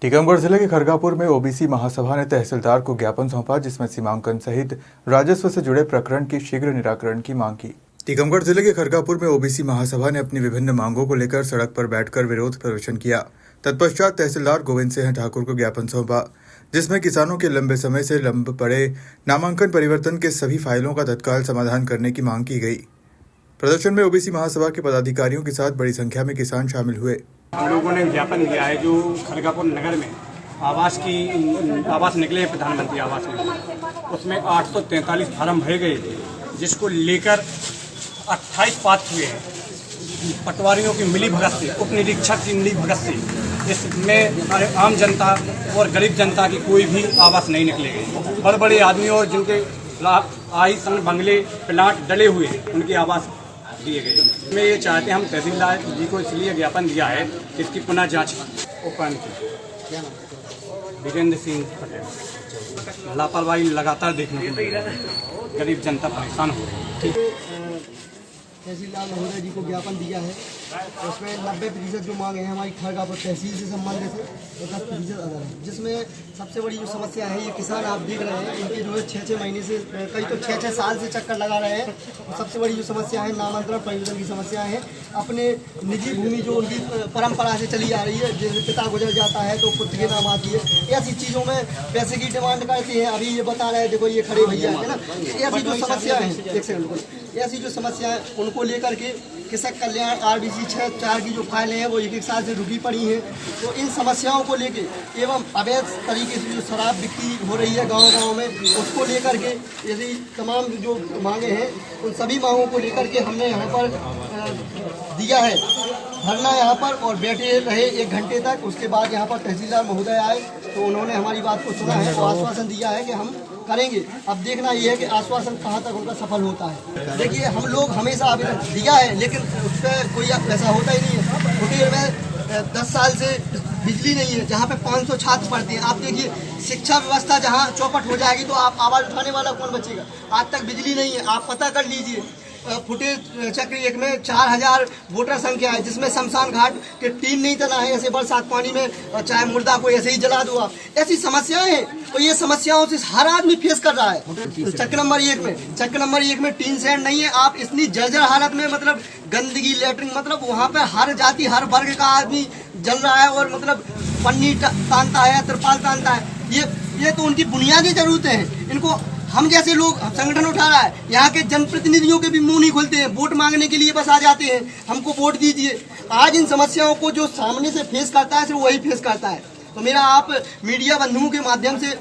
टीकमगढ़ जिले के खरगापुर में ओबीसी महासभा ने तहसीलदार को ज्ञापन सौंपा, जिसमें सीमांकन सहित राजस्व से जुड़े प्रकरण की शीघ्र निराकरण की मांग की। टीकमगढ़ जिले के खरगापुर में ओबीसी महासभा ने अपनी विभिन्न मांगों को लेकर सड़क पर बैठकर विरोध प्रदर्शन किया। तत्पश्चात तहसीलदार गोविंद सिंह ठाकुर को ज्ञापन सौंपा, जिसमें किसानों के लंबे समय से लंब पड़े नामांकन परिवर्तन के सभी फाइलों का तत्काल समाधान करने की मांग की गई। प्रदर्शन में ओबीसी महासभा के पदाधिकारियों के साथ बड़ी संख्या में किसान शामिल हुए। हम लोगों ने ज्ञापन दिया है जो खरगापुर नगर में आवास निकले हैं, प्रधानमंत्री आवास में, उसमें 843 फार्म भरे गए, जिसको लेकर 28 पात्र हुए हैं पटवारियों की मिली भगत से, उप निरीक्षक की मिली भगत से। इसमें आम जनता और गरीब जनता की कोई भी आवास नहीं निकले गए। बड़े बड़े आदमी और जिनके आलीशान बंगले प्लाट डले हुए हैं, उनके आवास दिए गए। मैं ये चाहते हैं, हम तहसीलदार जी को इसलिए ज्ञापन दिया है कि इसकी पुनः जांच वीरेंद्र सिंह पटेल। लापरवाही लगातार देखने को मिल रही है, गरीब जनता परेशान हो रही है। तहसीलदार महोदय जी को ज्ञापन दिया है, उसमें 90% जो मांगे हैं हमारी खरगापुर तहसील से संबंधित है, 10% अदर है। जिसमें सबसे बड़ी जो समस्या है, ये किसान आप देख रहे हैं, इनके जो है 6-6 महीने से, कई तो 6-6 साल से चक्कर लगा रहे हैं। और सबसे बड़ी जो समस्या है, नामांतरण परिवर्तन की समस्या है। अपने निजी भूमि जो उनकी परंपरा से चली आ रही है, जैसे पिता गुजर जाता है तो पुत्र के नाम आती है, ऐसी चीज़ों में पैसे की डिमांड करते हैं। अभी ये बता रहे हैं, देखो ये खड़े भैया है ना, ऐसी जो समस्या है, एक सेकंड, ऐसी जो समस्या है उनको लेकर के कृषक कल्याण RBC 6-4 की जो फाइलें हैं वो एक साल से रुकी पड़ी हैं। तो इन समस्याओं को लेके एवं अवैध तरीके से जो शराब बिक्री हो रही है गांव-गांव में, उसको लेकर के यदि तमाम जो मांगे हैं, उन सभी मांगों को लेकर के हमने यहाँ पर दिया है धरना यहाँ पर, और बैठे रहे 1 घंटे तक। उसके बाद यहाँ पर तहसीलदार महोदय आए तो उन्होंने हमारी बात को सुना है और आश्वासन दिया है कि हम करेंगे। अब देखना ये है कि आश्वासन कहाँ तक उनका सफल होता है। देखिए, हम लोग हमेशा आवेदन दिया है, लेकिन उस पर कोई ऐसा होता ही नहीं है। कुटीर में 10 साल से बिजली नहीं है, जहाँ पे 500 छात्र पढ़ते हैं। आप देखिए, शिक्षा व्यवस्था जहाँ चौपट हो जाएगी तो आप आवाज़ उठाने वाला कौन बचेगा। आज तक बिजली नहीं है, आप पता कर लीजिए। फुटेज चक्र 1 में 4000 वोटर संख्या है, जिसमें शमशान घाट के 3 नहीं तना है। ऐसे बरसात पानी में चाहे मुर्दा को ऐसे ही जला दो आप, ऐसी समस्याएं हैं। तो ये समस्याओं से हर आदमी फेस कर रहा है। चक्र नंबर 1 में टीन सेट नहीं है। आप इतनी जर्जर हालत में, मतलब गंदगी, लेटरिन, मतलब वहाँ पे हर जाति हर वर्ग का आदमी जल रहा है, और मतलब पन्नी तानता है, तिरपाल तानता है। ये तो उनकी बुनियादी जरूरतें हैं। इनको हम जैसे लोग संगठन उठा रहा है, यहाँ के जनप्रतिनिधियों के भी मुंह नहीं खुलते हैं, वोट मांगने के लिए बस आ जाते हैं, हमको वोट दीजिए। आज इन समस्याओं को जो सामने से फेस करता है, सिर्फ वही फेस करता है। तो मेरा आप मीडिया बंधुओं के माध्यम से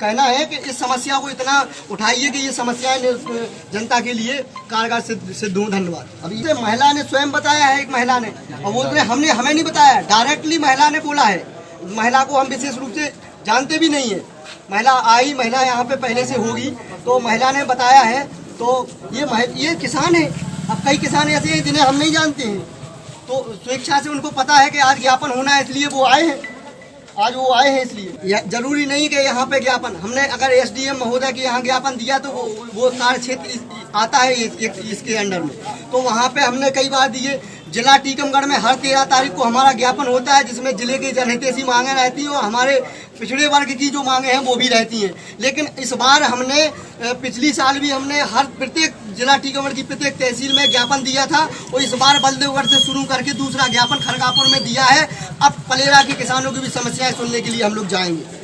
कहना है कि इस समस्या को इतना उठाइए कि ये समस्याएं जनता के लिए कारगर सिद्ध हों। धन्यवाद। अभी से महिला ने स्वयं बताया है, एक महिला ने, और वो हमें नहीं बताया, डायरेक्टली महिला ने बोला है। महिला को हम विशेष रूप से जानते भी नहीं है। महिला यहाँ पे पहले से होगी, तो महिला ने बताया है। तो ये किसान है। अब कई किसान ऐसे हैं जिन्हें हम नहीं जानते हैं, तो स्वेच्छा से उनको पता है कि आज ज्ञापन होना है, इसलिए वो आए हैं। आज वो आए हैं, इसलिए जरूरी नहीं कि यहाँ पे ज्ञापन, हमने अगर SDM महोदय के यहाँ ज्ञापन दिया तो वो कार्य क्षेत्र आता है इसके अंडर में, तो वहाँ पे हमने कई बार दिए। जिला टीकमगढ़ में हर 13 तारीख को हमारा ज्ञापन होता है, जिसमें जिले के जनहितैषी मांगे रहती हैं और हमारे पिछड़े वर्ग की जो मांगे हैं वो भी रहती हैं। लेकिन इस बार हमने, पिछली साल भी हमने हर प्रत्येक जिला टीकमगढ़ की प्रत्येक तहसील में ज्ञापन दिया था, और इस बार बलदेवगढ़ से शुरू करके दूसरा ज्ञापन खरगापुर में दिया है। अब पलेरा के किसानों की भी समस्याएं सुनने के लिए हम लोग जाएंगे।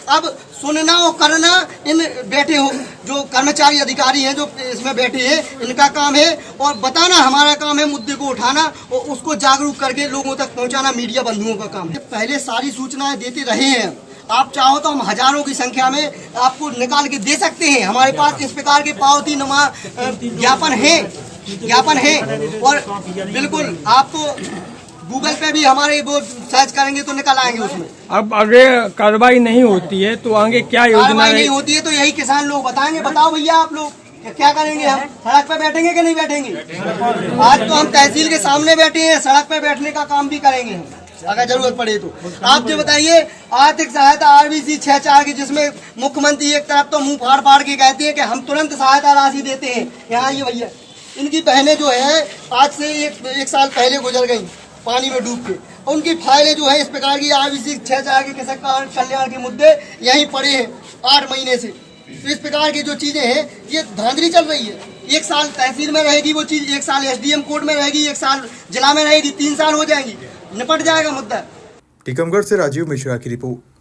अब सुनना और करना इन बैठे हो जो कर्मचारी अधिकारी हैं, जो इसमें बैठे हैं, इनका काम है, और बताना हमारा काम है। मुद्दे को उठाना और उसको जागरूक करके लोगों तक पहुंचाना मीडिया बंधुओं का काम है। पहले सारी सूचनाएं देते रहे हैं। आप चाहो तो हम हजारों की संख्या में आपको निकाल के दे सकते हैं। हमारे पास इस प्रकार के पावती नुमा ज्ञापन है, और बिल्कुल आपको गूगल पे भी हमारे वो सर्च करेंगे तो निकल आएंगे उसमें। अब अगर कार्रवाई नहीं होती है तो आगे क्या योजना है? नहीं होती है तो यही किसान लोग बताएंगे। बताओ भैया, आप लोग क्या करेंगे? हम सड़क पे बैठेंगे कि नहीं बैठेंगे? आज तो हम तहसील के सामने बैठे हैं, सड़क पे बैठने का काम भी करेंगे हम, अगर जरूरत पड़े तो। आप जो बताइए, आर्थिक सहायता RBC 6-4 की, जिसमें मुख्यमंत्री एक तरफ तो मुंह फाड़ के कहते हैं कि हम तुरंत सहायता राशि देते हैं। यहाँ ये भैया, इनकी बहनें जो है आज से एक साल पहले गुजर गई, पानी में डूब के। उनकी फाइलें जो है इस प्रकार की आईवीसी 6 के किसान कल्याण के मुद्दे यहीं पड़े हैं 8 महीने से। तो इस प्रकार की जो चीजें हैं ये धांधली चल रही है। 1 साल तहसील में रहेगी वो चीज, 1 साल एसडीएम कोर्ट में रहेगी, 1 साल जिला में रहेगी, 3 साल हो जाएंगी, निपट जाएगा मुद्दा। टीकमगढ़ से राजीव मिश्रा की रिपोर्ट।